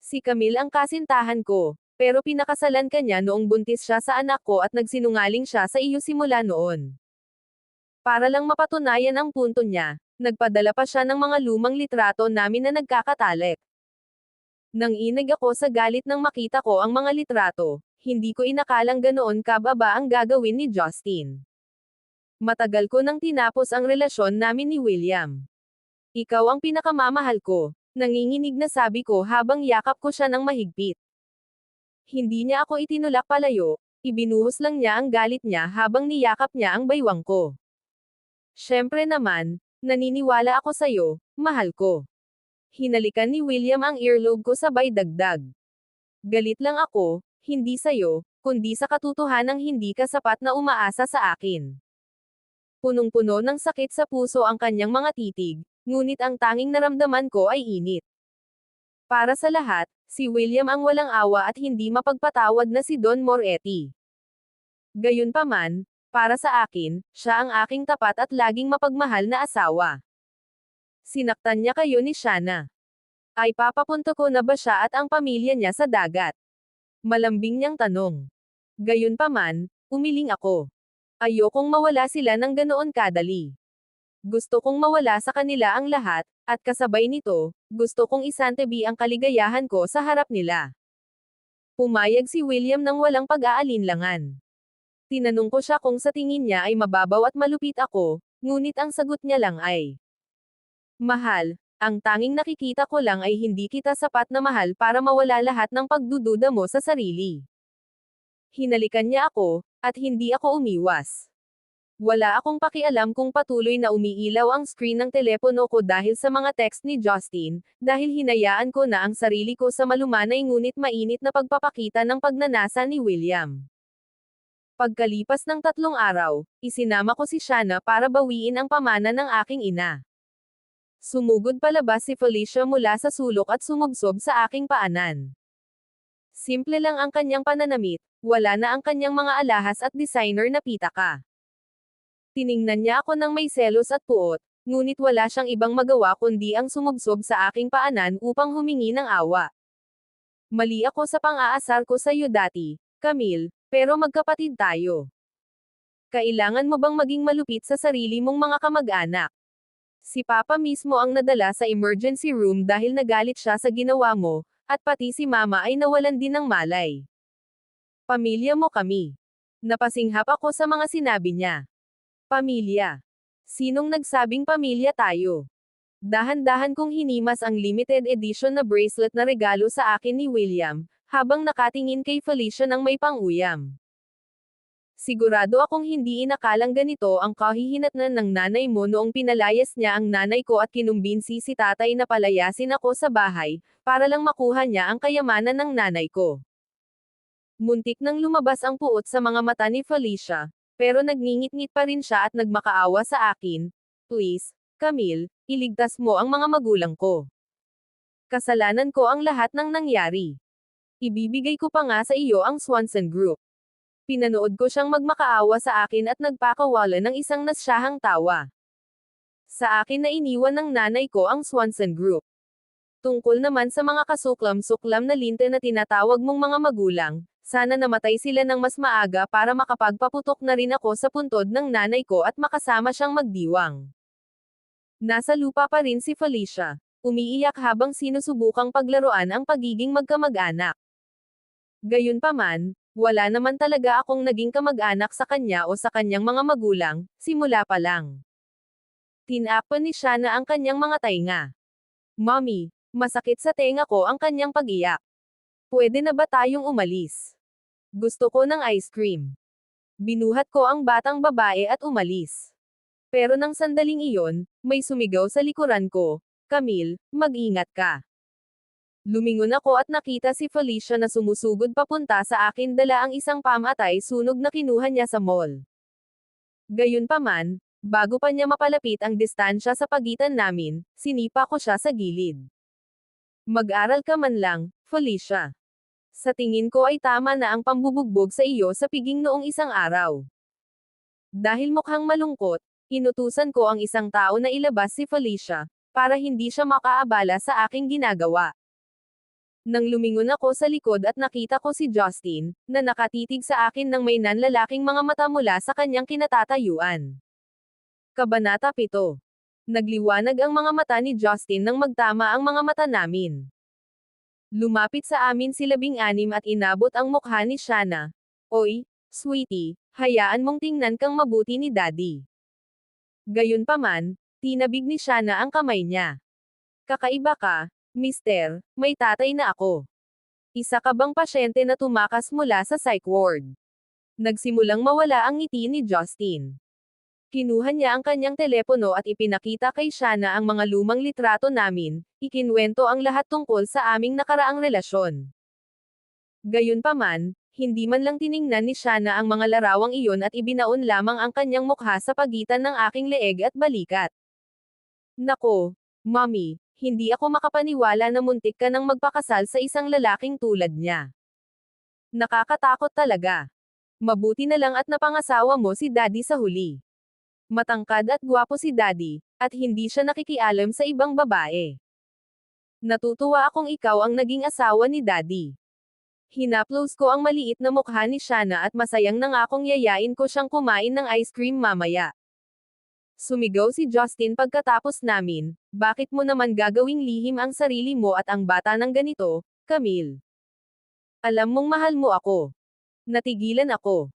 Si Camille ang kasintahan ko, pero pinakasalan ka niya noong buntis siya sa anak ko at nagsinungaling siya sa iyo simula noon. Para lang mapatunayan ang punto niya, nagpadala pa siya ng mga lumang litrato namin na nagkakatalik. Nang inig ako sa galit nang makita ko ang mga litrato, hindi ko inakalang ganoon kababa ang gagawin ni Justin. Matagal ko nang tinapos ang relasyon namin ni William. Ikaw ang pinakamamahal ko, nanginginig na sabi ko habang yakap ko siya ng mahigpit. Hindi niya ako itinulak palayo, ibinuhos lang niya ang galit niya habang niyakap niya ang baywang ko. Siyempre naman, naniniwala ako sa'yo, mahal ko. Hinalikan ni William ang earlobe ko sabay dagdag. Galit lang ako, hindi sa'yo, kundi sa katotohanang hindi ka sapat na umaasa sa akin. Punong-puno ng sakit sa puso ang kanyang mga titig, ngunit ang tanging naramdaman ko ay init. Para sa lahat, si William ang walang awa at hindi mapagpatawad na si Don Moretti. Gayunpaman, para sa akin, siya ang aking tapat at laging mapagmahal na asawa. Sinaktan niya kayo ni Shanna. Ay papapunta ko na ba siya at ang pamilya niya sa dagat? Malambing niyang tanong. Gayunpaman, umiling ako. Ayokong mawala sila ng ganoon kadali. Gusto kong mawala sa kanila ang lahat, at kasabay nito, gusto kong isantabi ang kaligayahan ko sa harap nila. Pumayag si William nang walang pag-aalinlangan. Tinanong ko siya kung sa tingin niya ay mababaw at malupit ako, ngunit ang sagot niya lang ay, "Mahal, ang tanging nakikita ko lang ay hindi kita sapat na mahal para mawala lahat ng pagdududa mo sa sarili." Hinalikan niya ako, at hindi ako umiwas. Wala akong pakialam kung patuloy na umiilaw ang screen ng telepono ko dahil sa mga text ni Justin, dahil hinayaan ko na ang sarili ko sa malumanay ngunit mainit na pagpapakita ng pagnanasa ni William. Pagkalipas ng 3 araw, isinama ko si Shanna para bawiin ang pamana ng aking ina. Sumugod palabas si Felicia mula sa sulok at sumubsob sa aking paanan. Simple lang ang kanyang pananamit, wala na ang kanyang mga alahas at designer na pitaka. Tiningnan niya ako ng may selos at puot, ngunit wala siyang ibang magawa kundi ang sumubsob sa aking paanan upang humingi ng awa. Mali ako sa pang-aasar ko sa iyo dati, Camille, pero magkapatid tayo. Kailangan mo bang maging malupit sa sarili mong mga kamag-anak? Si Papa mismo ang nadala sa emergency room dahil nagalit siya sa ginawa mo, at pati si Mama ay nawalan din ng malay. Pamilya mo kami. Napasinghap ako sa mga sinabi niya. Pamilya. Sinong nagsabing pamilya tayo? Dahan-dahan kong hinimas ang limited edition na bracelet na regalo sa akin ni William, habang nakatingin kay Felicia ng may pang-uyam. Sigurado akong hindi inakalang ganito ang kahihinatnan ng nanay mo noong pinalayas niya ang nanay ko at kinumbinsi si tatay na palayasin ako sa bahay, para lang makuha niya ang kayamanan ng nanay ko. Muntik nang lumabas ang puot sa mga mata ni Felicia, pero nagngingit-ngit pa rin siya at nagmakaawa sa akin. "Please, Camille, iligtas mo ang mga magulang ko. Kasalanan ko ang lahat ng nangyari. Ibibigay ko pa nga sa iyo ang Swanson Group." Pinanood ko siyang magmakaawa sa akin at nagpakawala ng isang nasyahang tawa. Sa akin na iniwan ng nanay ko ang Swanson Group. Tungkol naman sa mga kasuklam-suklam na linte na tinatawag mong mga magulang, sana namatay sila ng mas maaga para makapagpaputok na rin ako sa puntod ng nanay ko at makasama siyang magdiwang. Nasa lupa pa rin si Felicia, umiiyak habang sinusubukang paglaruan ang pagiging magkamag-anak. Gayunpaman, wala naman talaga akong naging kamag-anak sa kanya o sa kanyang mga magulang, simula pa lang. Tinakpan ni Shanna ang kanyang mga tainga. "Mommy, masakit sa tenga ko ang kanyang pag-iyak. Pwede na ba tayong umalis? Gusto ko ng ice cream." Binuhat ko ang batang babae at umalis. Pero nang sandaling iyon, may sumigaw sa likuran ko, "Camille, mag-ingat ka." Lumingon ako at nakita si Felicia na sumusugod papunta sa akin dala ang isang pamatay sunog na kinuha niya sa mall. Gayunpaman, bago pa niya mapalapit ang distansya sa pagitan namin, sinipa ko siya sa gilid. "Mag-aral ka man lang, Felicia. Sa tingin ko ay tama na ang pambubugbog sa iyo sa piging noong isang araw." Dahil mukhang malungkot, inutusan ko ang isang tao na ilabas si Felicia, para hindi siya makaabala sa aking ginagawa. Nang lumingon ako sa likod at nakita ko si Justin, na nakatitig sa akin ng may nanlalaking mga mata mula sa kanyang kinatatayuan. Kabanata 7. Nagliwanag ang mga mata ni Justin nang magtama ang mga mata namin. Lumapit sa amin si 16 at inabot ang mukha ni Shanna. "Oy, sweetie, hayaan mong tingnan kang mabuti ni Daddy." Gayunpaman, tinabig ni Shanna ang kamay niya. "Kakaiba ka, Mister, may tatay na ako. Isa ka bang pasyente na tumakas mula sa psych ward?" Nagsimulang mawala ang ngiti ni Justin. Kinuha niya ang kanyang telepono at ipinakita kay Shanna ang mga lumang litrato namin, ikinwento ang lahat tungkol sa aming nakaraang relasyon. Gayunpaman, hindi man lang tiningnan ni Shanna ang mga larawang iyon at ibinaon lamang ang kanyang mukha sa pagitan ng aking leeg at balikat. "Nako, Mommy, hindi ako makapaniwala na muntik ka nang magpakasal sa isang lalaking tulad niya. Nakakatakot talaga. Mabuti na lang at napangasawa mo si Daddy sa huli. Matangkad at gwapo si Daddy, at hindi siya nakikialam sa ibang babae. Natutuwa akong ikaw ang naging asawa ni Daddy." Hinaplos ko ang maliit na mukha ni Shanna at masayang nangakong yayain ko siyang kumain ng ice cream mamaya. Sumigaw si Justin pagkatapos namin, bakit mo naman gagawing lihim ang sarili mo at ang bata ng ganito, Camille? Alam mong mahal mo ako. Natigilan ako.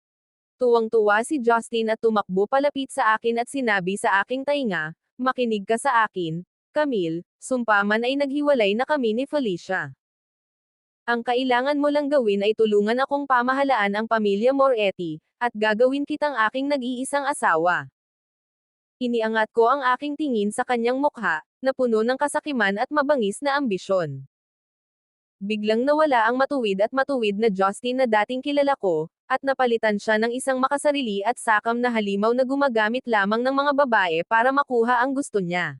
Tuwang-tuwa si Justin at tumakbo palapit sa akin at sinabi sa aking tainga, makinig ka sa akin, Camille, sumpaman ay naghiwalay na kami ni Felicia. Ang kailangan mo lang gawin ay tulungan akong pamahalaan ang pamilya Moretti, at gagawin kitang aking nag-iisang asawa. Iniangat ko ang aking tingin sa kanyang mukha, na puno ng kasakiman at mabangis na ambisyon. Biglang nawala ang matuwid na Justin na dating kilala ko, at napalitan siya ng isang makasarili at sakam na halimaw na gumagamit lamang ng mga babae para makuha ang gusto niya.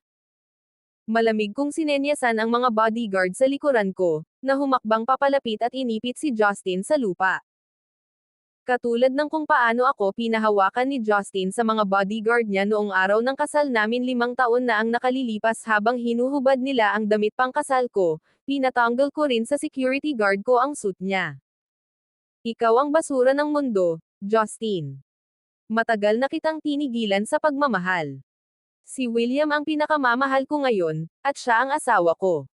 Malamig kong sinenyasan ang mga bodyguard sa likuran ko, na humakbang papalapit at inipit si Justin sa lupa. Katulad ng kung paano ako pinahawakan ni Justin sa mga bodyguard niya noong araw ng kasal namin 5 taon na ang nakalilipas habang hinuhubad nila ang damit pangkasal ko, pinatanggal ko rin sa security guard ko ang suit niya. Ikaw ang basura ng mundo, Justin. Matagal na kitang tinigilan sa pagmamahal. Si William ang pinakamamahal ko ngayon, at siya ang asawa ko.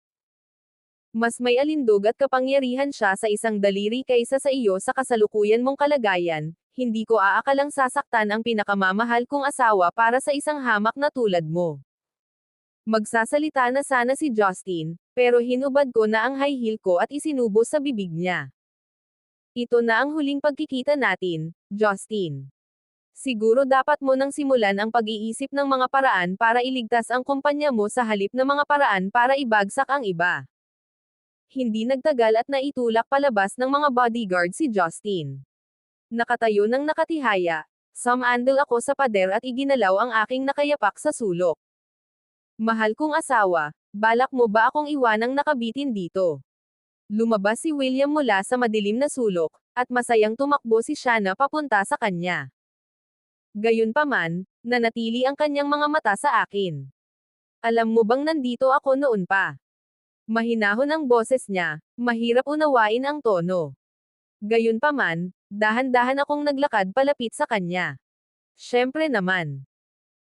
Mas may alindog at kapangyarihan siya sa isang daliri kaysa sa iyo sa kasalukuyan mong kalagayan, hindi ko aakalang sasaktan ang pinakamamahal kong asawa para sa isang hamak na tulad mo. Magsasalita na sana si Justin, pero hinubad ko na ang high heel ko at isinubo sa bibig niya. Ito na ang huling pagkikita natin, Justin. Siguro dapat mo nang simulan ang pag-iisip ng mga paraan para iligtas ang kumpanya mo sa halip na mga paraan para ibagsak ang iba. Hindi nagtagal at naitulak palabas ng mga bodyguard si Justin. Nakatayo ng nakatihaya, sumandal ako sa pader at iginalaw ang aking nakayapak sa sulok. Mahal kong asawa, balak mo ba akong iwanang nakabitin dito? Lumabas si William mula sa madilim na sulok, at masayang tumakbo si Shanna papunta sa kanya. Gayunpaman, nanatili ang kanyang mga mata sa akin. Alam mo bang nandito ako noon pa? Mahinahon ang boses niya, mahirap unawain ang tono. Gayunpaman, dahan-dahan akong naglakad palapit sa kanya. Siyempre naman.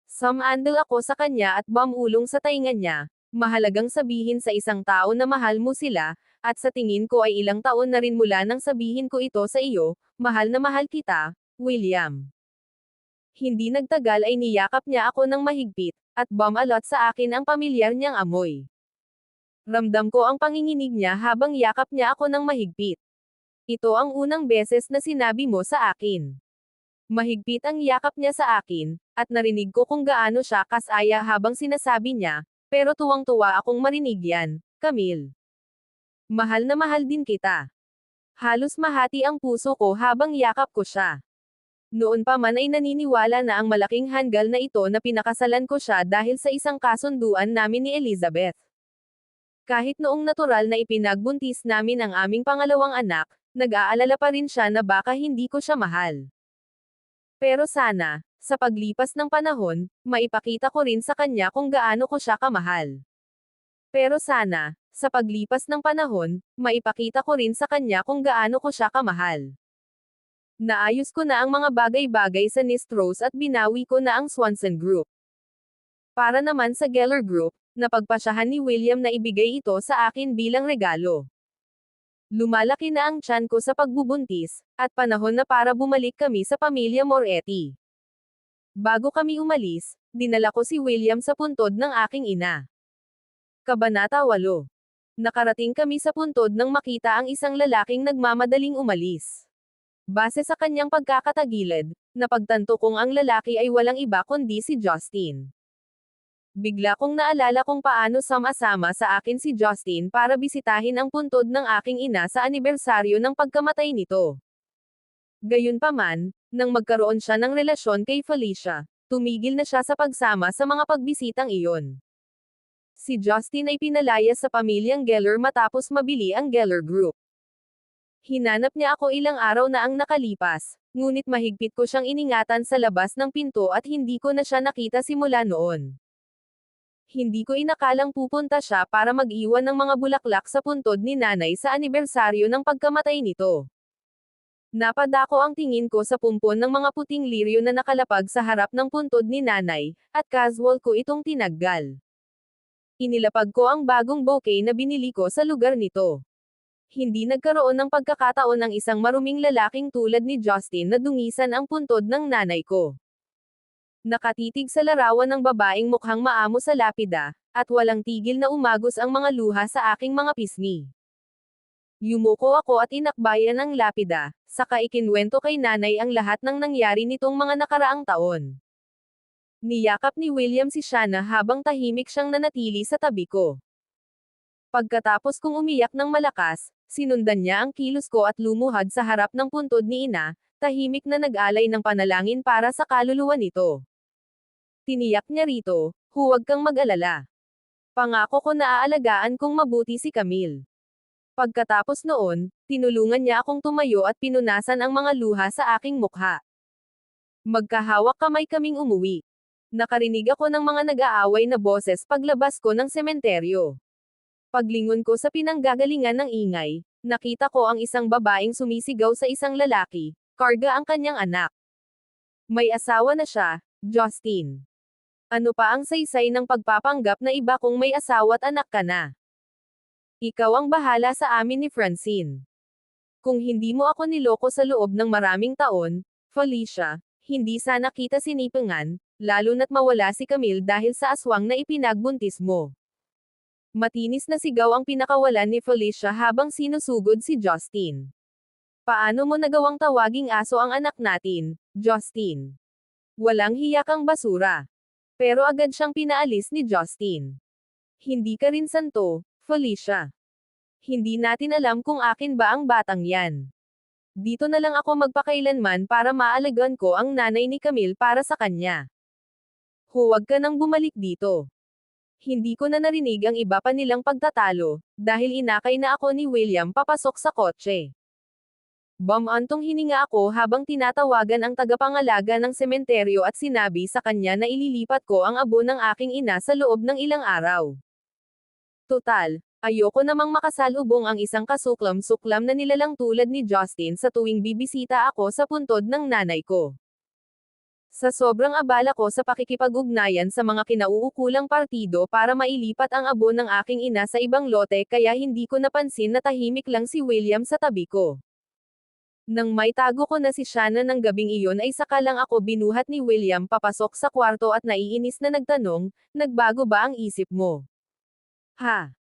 Sumandal ako sa kanya at bumulong sa tainga niya, mahalagang sabihin sa isang tao na mahal mo sila, at sa tingin ko ay ilang taon na rin mula nang sabihin ko ito sa iyo, mahal na mahal kita, William. Hindi nagtagal ay niyakap niya ako ng mahigpit, at bumalot sa akin ang pamilyar niyang amoy. Ramdam ko ang panginginig niya habang yakap niya ako ng mahigpit. Ito ang unang beses na sinabi mo sa akin. Mahigpit ang yakap niya sa akin, at narinig ko kung gaano siya kasaya habang sinasabi niya, pero tuwang-tuwa akong marinig yan, Camille. Mahal na mahal din kita. Halos mahati ang puso ko habang yakap ko siya. Noon pa man ay naniniwala na ang malaking hanggal na ito na pinakasalan ko siya dahil sa isang kasunduan namin ni Elizabeth. Kahit noong natural na ipinagbuntis namin ang aming pangalawang anak, nag-aalala pa rin siya na baka hindi ko siya mahal. Pero sana, sa paglipas ng panahon, maipakita ko rin sa kanya kung gaano ko siya kamahal. Pero sana, sa paglipas ng panahon, maipakita ko rin sa kanya kung gaano ko siya kamahal. Naayos ko na ang mga bagay-bagay sa Nistros at binawi ko na ang Swanson Group. Para naman sa Geller Group, napagpasyahan ni William na ibigay ito sa akin bilang regalo. Lumalaki na ang tiyan ko sa pagbubuntis, at panahon na para bumalik kami sa pamilya Moretti. Bago kami umalis, dinala ko si William sa puntod ng aking ina. Kabanata 8. Nakarating kami sa puntod nang makita ang isang lalaking nagmamadaling umalis. Base sa kanyang pagkakatagilid, napagtanto kong ang lalaki ay walang iba kundi si Justin. Bigla kong naalala kung paano sama-sama sa akin si Justin para bisitahin ang puntod ng aking ina sa anibersaryo ng pagkamatay nito. Gayunpaman, nang magkaroon siya ng relasyon kay Felicia, tumigil na siya sa pagsama sa mga pagbisitang iyon. Si Justin ay pinalaya sa pamilyang Geller matapos mabili ang Geller Group. Hinanap niya ako ilang araw na ang nakalipas, ngunit mahigpit ko siyang iningatan sa labas ng pinto at hindi ko na siya nakita simula noon. Hindi ko inakalang pupunta siya para mag-iwan ng mga bulaklak sa puntod ni nanay sa anibersaryo ng pagkamatay nito. Napadako ang tingin ko sa pumpon ng mga puting liryo na nakalapag sa harap ng puntod ni nanay, at casual ko itong tinaggal. Inilapag ko ang bagong bouquet na binili ko sa lugar nito. Hindi nagkaroon ng pagkakataon ang isang maruming lalaking tulad ni Justin na dungisan ang puntod ng nanay ko. Nakatitig sa larawan ng babaeng mukhang maamo sa lapida, at walang tigil na umagos ang mga luha sa aking mga pisngi. Yumuko ako at inakbayan ang lapida, saka ikinwento kay nanay ang lahat ng nangyari nitong mga nakaraang taon. Niyakap ni William si Shanna habang tahimik siyang nanatili sa tabi ko. Pagkatapos kong umiyak ng malakas, sinundan niya ang kilos ko at lumuhad sa harap ng puntod ni ina, tahimik na nag-alay ng panalangin para sa kaluluwa nito. Tiniyak niya rito, huwag kang mag-alala. Pangako ko na aalagaan kong mabuti si Camille. Pagkatapos noon, tinulungan niya akong tumayo at pinunasan ang mga luha sa aking mukha. Magkahawak kamay kaming umuwi. Nakarinig ako ng mga nag-aaway na boses paglabas ko ng sementeryo. Paglingon ko sa pinanggagalingan ng ingay, nakita ko ang isang babaeng sumisigaw sa isang lalaki, karga ang kanyang anak. May asawa na siya, Justin. Ano pa ang saysay ng pagpapanggap na iba kung may asawa at anak ka na? Ikaw ang bahala sa amin ni Francine. Kung hindi mo ako niloko sa loob ng maraming taon, Felicia, hindi sana kita sinipangan, lalo na't mawala si Camille dahil sa aswang na ipinagbuntis mo. Matinis na sigaw ang pinakawalan ni Felicia habang sinusugod si Justin. Paano mo nagawang tawaging aso ang anak natin, Justin? Walang hiya kang basura. Pero agad siyang pinaalis ni Justin. Hindi ka rin santo, Felicia. Hindi natin alam kung akin ba ang batang yan. Dito na lang ako magpakailanman para maalagaan ko ang nanay ni Camille para sa kanya. Huwag ka nang bumalik dito. Hindi ko na narinig ang iba pa nilang pagtatalo, dahil inakay na ako ni William papasok sa kotse. Bumantong hininga ako habang tinatawagan ang tagapangalaga ng sementeryo at sinabi sa kanya na ililipat ko ang abo ng aking ina sa loob ng ilang araw. Total, ayoko namang makasalubong ang isang kasuklam-suklam na nilalang tulad ni Justin sa tuwing bibisita ako sa puntod ng nanay ko. Sa sobrang abala ko sa pakikipag-ugnayan sa mga kinauukulang partido para mailipat ang abo ng aking ina sa ibang lote kaya hindi ko napansin na tahimik lang si William sa tabi ko. Nang may tago ko na si Shanna ng gabing iyon ay saka lang ako binuhat ni William papasok sa kwarto at naiinis na nagtanong, nagbago ba ang isip mo? Ha?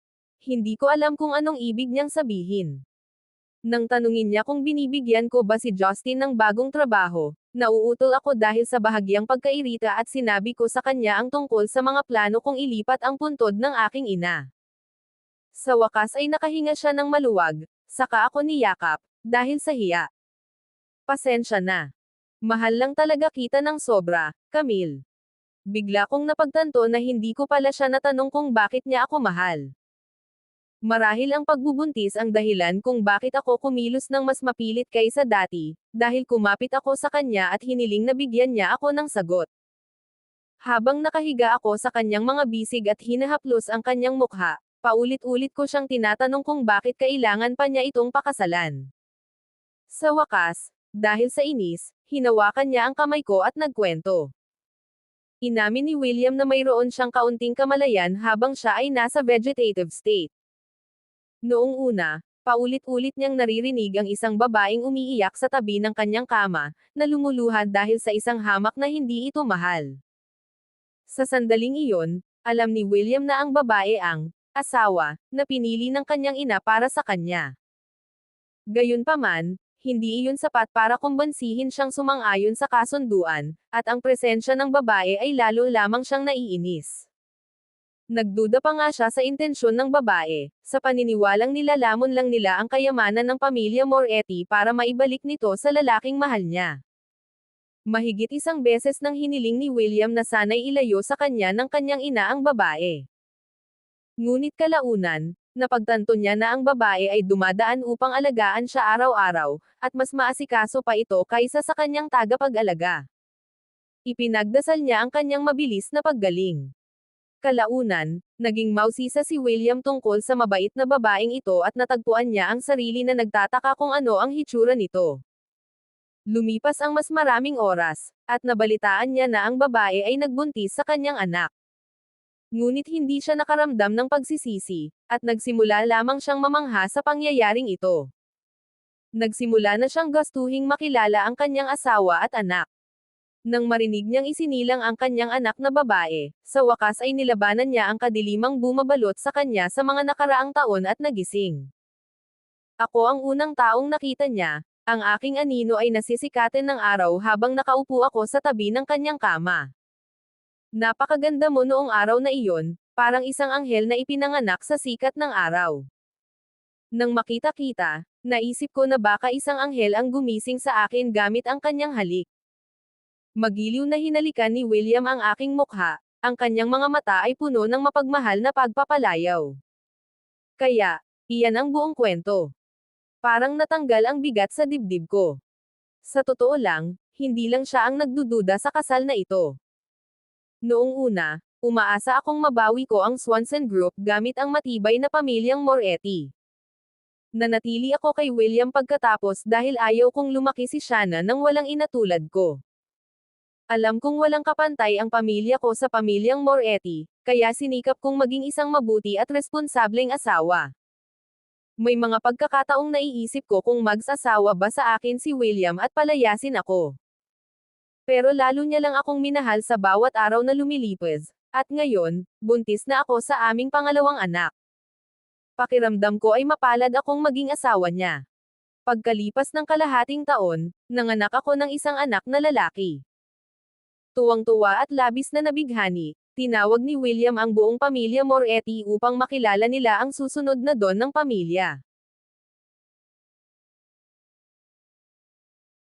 Hindi ko alam kung anong ibig niyang sabihin. Nang tanungin niya kung binibigyan ko ba si Justin ng bagong trabaho, nauutol ako dahil sa bahagyang pagkairita at sinabi ko sa kanya ang tungkol sa mga plano kong ilipat ang puntod ng aking ina. Sa wakas ay nakahinga siya ng maluwag, saka ako niyakap, dahil sa hiya. Pasensya na. Mahal lang talaga kita ng sobra, Camille. Bigla kong napagtanto na hindi ko pala siya natanong kung bakit niya ako mahal. Marahil ang pagbubuntis ang dahilan kung bakit ako kumilos ng mas mapilit kaysa dati, dahil kumapit ako sa kanya at hiniling na bigyan niya ako ng sagot. Habang nakahiga ako sa kanyang mga bisig at hinahaplos ang kanyang mukha, paulit-ulit ko siyang tinatanong kung bakit kailangan pa niya itong pakasalan. Sa wakas, dahil sa inis, hinawakan niya ang kamay ko at nagkwento. Inamin ni William na mayroon siyang kaunting kamalayan habang siya ay nasa vegetative state. Noong una, paulit-ulit niyang naririnig ang isang babaeng umiiyak sa tabi ng kanyang kama, na lumuluhad dahil sa isang hamak na hindi ito mahal. Sa sandaling iyon, alam ni William na ang babae ang asawa na pinili ng kanyang ina para sa kanya. Gayunpaman, hindi iyon sapat para kumbansihin siyang sumang-ayon sa kasunduan, at ang presensya ng babae ay lalo lamang siyang naiinis. Nagduda pa nga siya sa intensyon ng babae, sa paniniwalang nilalamon lang nila ang kayamanan ng pamilya Moretti para maibalik nito sa lalaking mahal niya. Mahigit isang beses nang hiniling ni William na sana'y ilayo sa kanya ng kanyang ina ang babae. Ngunit kalaunan, napagtanto niya na ang babae ay dumadaan upang alagaan siya araw-araw, at mas maasikaso pa ito kaysa sa kanyang tagapag-alaga. Ipinagdasal niya ang kanyang mabilis na paggaling. Kalaunan, naging mausisa si William tungkol sa mabait na babaeng ito at natagpuan niya ang sarili na nagtataka kung ano ang hitsura nito. Lumipas ang mas maraming oras, at nabalitaan niya na ang babae ay nagbuntis sa kanyang anak. Ngunit hindi siya nakaramdam ng pagsisisi, at nagsimula lamang siyang mamangha sa pangyayaring ito. Nagsimula na siyang gastuhing makilala ang kanyang asawa at anak. Nang marinig niyang isinilang ang kanyang anak na babae, sa wakas ay nilabanan niya ang kadilimang bumabalot sa kanya sa mga nakaraang taon at nagising. Ako ang unang taong nakita niya, ang aking anino ay nasisikatin ng araw habang nakaupo ako sa tabi ng kanyang kama. Napakaganda mo noong araw na iyon, parang isang anghel na ipinanganak sa sikat ng araw. Nang makita kita, naisip ko na baka isang anghel ang gumising sa akin gamit ang kanyang halik. Magiliw na hinalikan ni William ang aking mukha, ang kanyang mga mata ay puno ng mapagmahal na pagpapalayaw. Kaya, iyan ang buong kwento. Parang natanggal ang bigat sa dibdib ko. Sa totoo lang, hindi lang siya ang nagdududa sa kasal na ito. Noong una, umaasa akong mabawi ko ang Swanson Group gamit ang matibay na pamilyang Moretti. Nanatili ako kay William pagkatapos dahil ayaw kong lumaki si Shanna nang walang ina tulad ko. Alam kong walang kapantay ang pamilya ko sa pamilyang Moretti, kaya sinikap kong maging isang mabuti at responsableng asawa. May mga pagkakataong naiisip ko kung mag-asawa ba sa akin si William at palayasin ako. Pero lalo niya lang akong minahal sa bawat araw na lumilipas, at ngayon, buntis na ako sa aming pangalawang anak. Pakiramdam ko ay mapalad akong maging asawa niya. Pagkalipas ng kalahating taon, nanganak ako ng isang anak na lalaki. Tuwang-tuwa at labis na nabighani, tinawag ni William ang buong pamilya Moretti upang makilala nila ang susunod na don ng pamilya.